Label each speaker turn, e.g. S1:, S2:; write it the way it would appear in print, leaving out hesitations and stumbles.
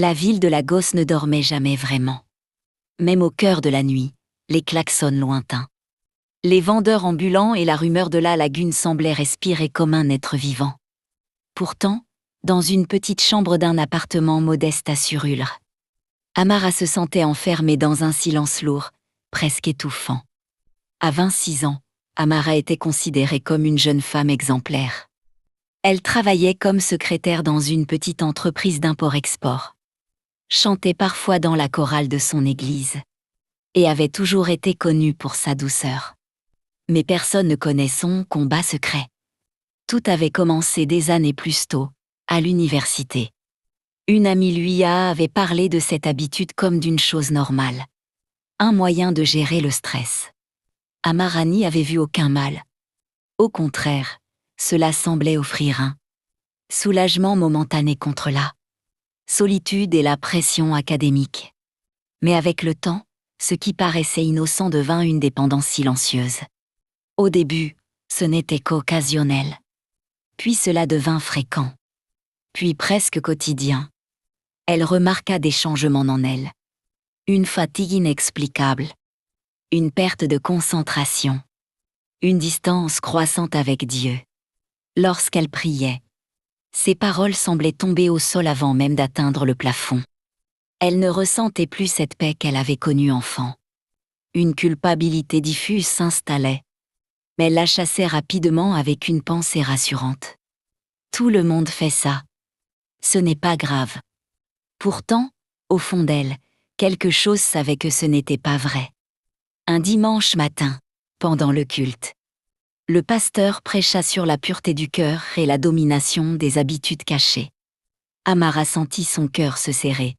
S1: La ville de Lagos ne dormait jamais vraiment. Même au cœur de la nuit, les klaxons lointains. Les vendeurs ambulants et la rumeur de la lagune semblaient respirer comme un être vivant. Pourtant, dans une petite chambre d'un appartement modeste à Surulre, Amara se sentait enfermée dans un silence lourd, presque étouffant. À 26 ans, Amara était considérée comme une jeune femme exemplaire. Elle travaillait comme secrétaire dans une petite entreprise d'import-export, chantait parfois dans la chorale de son église, et avait toujours été connue pour sa douceur. Mais personne ne connaît son combat secret. Tout avait commencé des années plus tôt, à l'université. Une amie lui avait parlé de cette habitude comme d'une chose normale. Un moyen de gérer le stress. Amara n'y avait vu aucun mal. Au contraire, cela semblait offrir un soulagement momentané contre la solitude et la pression académique. Mais avec le temps, ce qui paraissait innocent devint une dépendance silencieuse. Au début, ce n'était qu'occasionnel. Puis cela devint fréquent. Puis presque quotidien. Elle remarqua des changements en elle. Une fatigue inexplicable. Une perte de concentration. Une distance croissante avec Dieu. Lorsqu'elle priait, ses paroles semblaient tomber au sol avant même d'atteindre le plafond. Elle ne ressentait plus cette paix qu'elle avait connue enfant. Une culpabilité diffuse s'installait, mais elle la chassait rapidement avec une pensée rassurante. Tout le monde fait ça. Ce n'est pas grave. Pourtant, au fond d'elle, quelque chose savait que ce n'était pas vrai. Un dimanche matin, pendant le culte, le pasteur prêcha sur la pureté du cœur et la domination des habitudes cachées. Amara sentit son cœur se serrer,